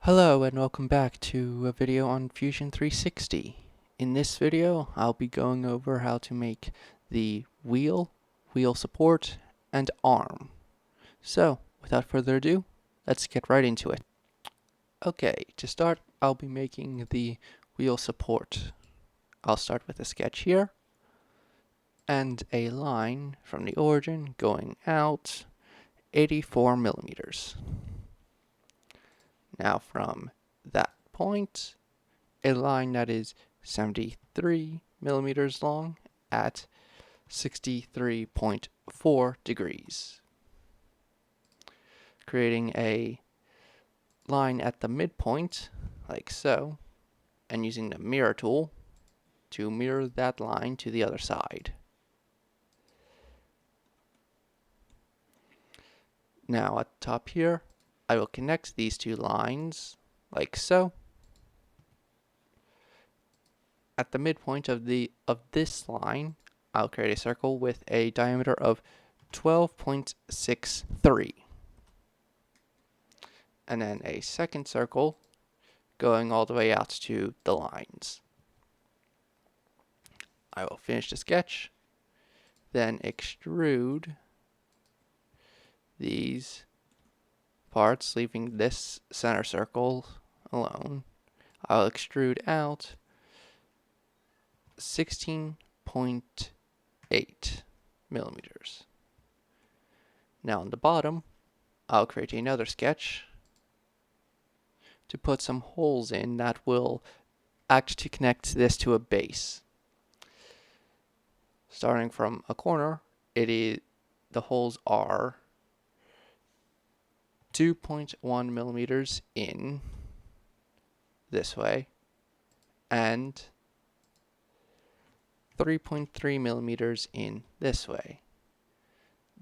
Hello and welcome back to a video on Fusion 360. In this video, I'll be going over how to make the wheel support, and arm. So, without further ado, let's get right into it. Okay, to start, I'll be making the wheel support. I'll start with a sketch here, and a line from the origin going out 84 millimeters. Now from that point, a line that is 73 millimeters long at 63.4 degrees, creating a line at the midpoint like so, and using the mirror tool to mirror that line to the other side. Now at the top here, I will connect these two lines like so. At the midpoint of this line, I'll create a circle with a diameter of 12.63. And then a second circle going all the way out to the lines. I will finish the sketch, then extrude these parts, leaving this center circle alone. I'll extrude out 16.8 millimeters. Now on the bottom, I'll create another sketch to put some holes in that will act to connect this to a base. Starting from a corner, the holes are 2.1 millimeters in this way and 3.3 millimeters in this way.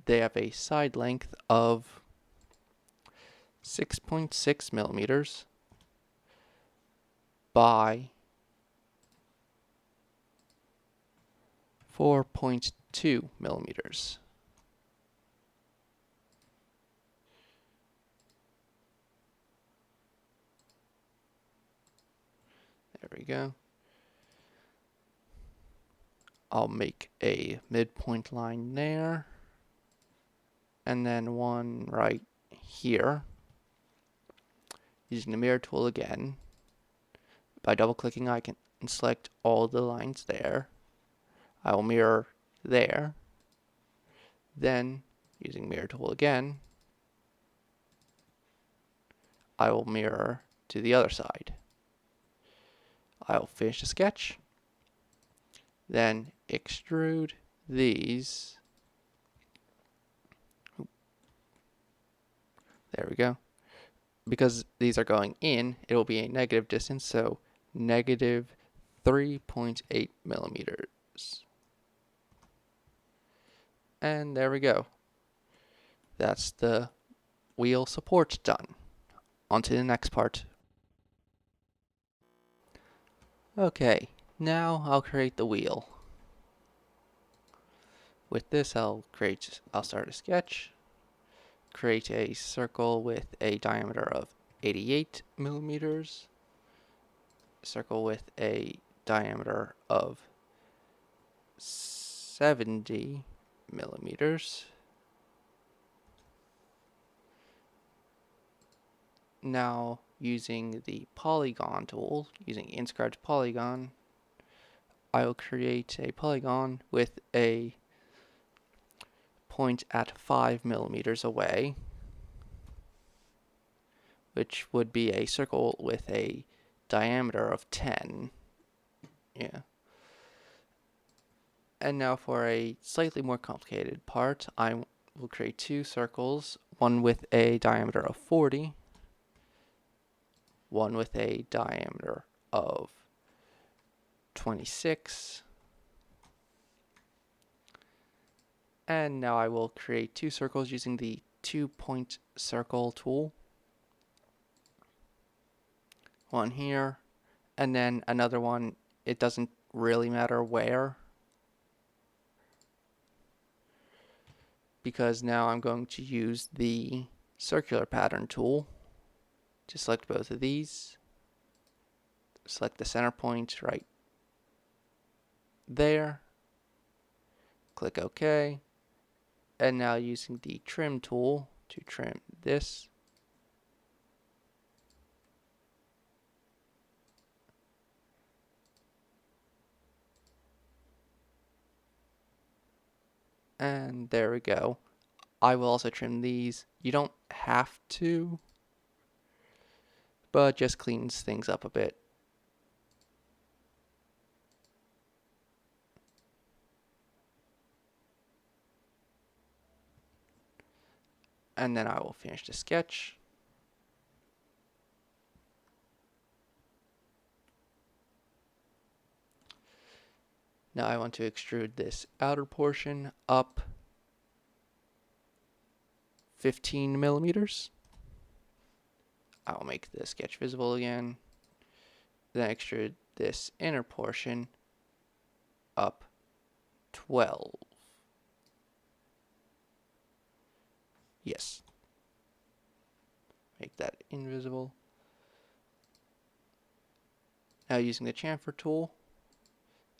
They have a side length of 6.6 millimeters by 4.2 millimeters. There we go. I'll make a midpoint line there, and then one right here. Using the mirror tool again, by double clicking I can select all the lines there. I will mirror there. Then, using mirror tool again, I will mirror to the other side. I will finish the sketch, then extrude these. There we go. Because these are going in, it will be a negative distance, so negative 3.8 millimeters. And there we go. That's the wheel support done. On to the next part. Okay, now I'll create the wheel. With this, I'll start a sketch, create a circle with a diameter of 88 millimeters, circle with a diameter of 70 millimeters. Now, using the polygon tool, using inscribed polygon, I will create a polygon with a point at 5 millimeters away, which would be a circle with a diameter of 10. Yeah. And now for a slightly more complicated part, I will create two circles, one with a diameter of 40, one with a diameter of 26. And now I will create two circles using the 2-point circle tool. One here, and then another one, it doesn't really matter where, because now I'm going to use the circular pattern tool to select both of these. Select the center point right there. Click OK. And now using the trim tool to trim this. And there we go. I will also trim these. You don't have to, but just cleans things up a bit. And then I will finish the sketch. Now I want to extrude this outer portion up 15 millimeters. I will make the sketch visible again. Then extrude this inner portion up 12. Yes. Make that invisible. Now using the chamfer tool,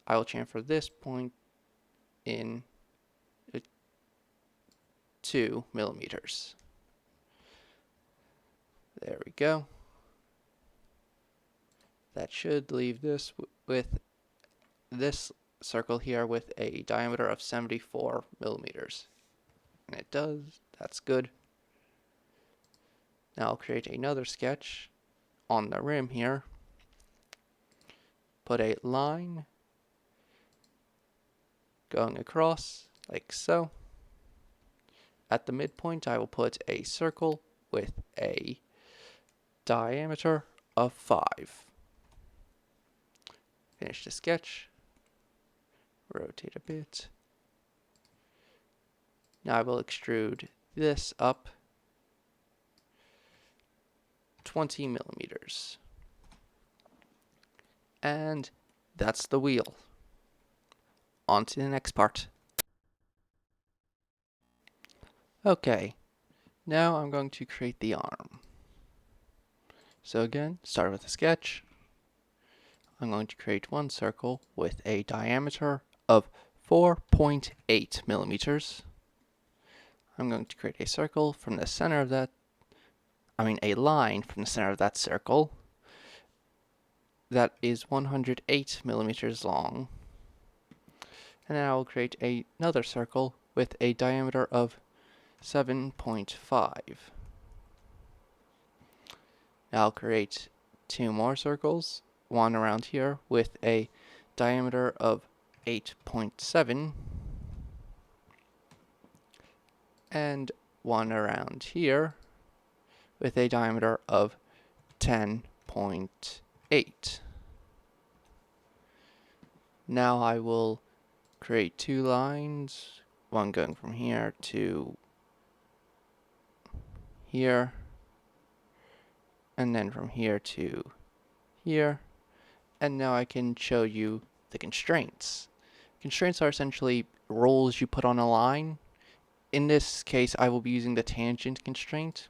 I will chamfer this point in 2 millimeters. There we go. That should leave this with this circle here with a diameter of 74 millimeters. And it does. That's good. Now I'll create another sketch on the rim here. Put a line going across like so. At the midpoint, I will put a circle with a diameter of 5. Finish the sketch. Rotate a bit. Now I will extrude this up 20 millimeters. And that's the wheel. On to the next part. Okay, now I'm going to create the arm. So again, start with a sketch. I'm going to create one circle with a diameter of 4.8 millimeters. I'm going to create a circle from the center of that, a line from the center of that circle that is 108 millimeters long. And then I will create another circle with a diameter of 7.5. Now I'll create 2 more circles, one around here with a diameter of 8.7 and one around here with a diameter of 10.8. Now I will create 2 lines, one going from here to here, and then from here to here. And now I can show you the constraints. Constraints are essentially rules you put on a line. In this case, I will be using the tangent constraint.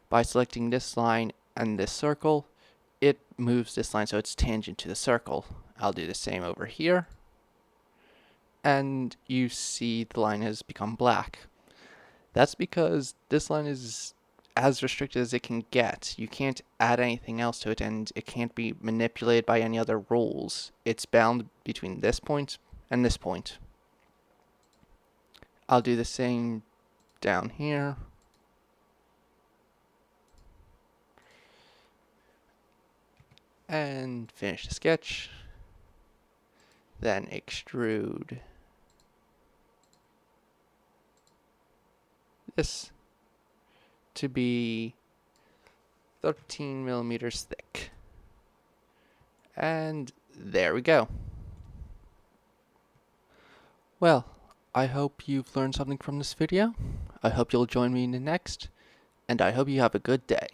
By selecting this line and this circle, it moves this line so it's tangent to the circle. I'll do the same over here. And you see the line has become black. That's because this line is as restricted as it can get. You can't add anything else to it, and it can't be manipulated by any other rules. It's bound between this point and this point. I'll do the same down here. And finish the sketch. Then extrude this to be 13 millimeters thick. And there we go. Well, I hope you've learned something from this video. I hope you'll join me in the next, and I hope you have a good day.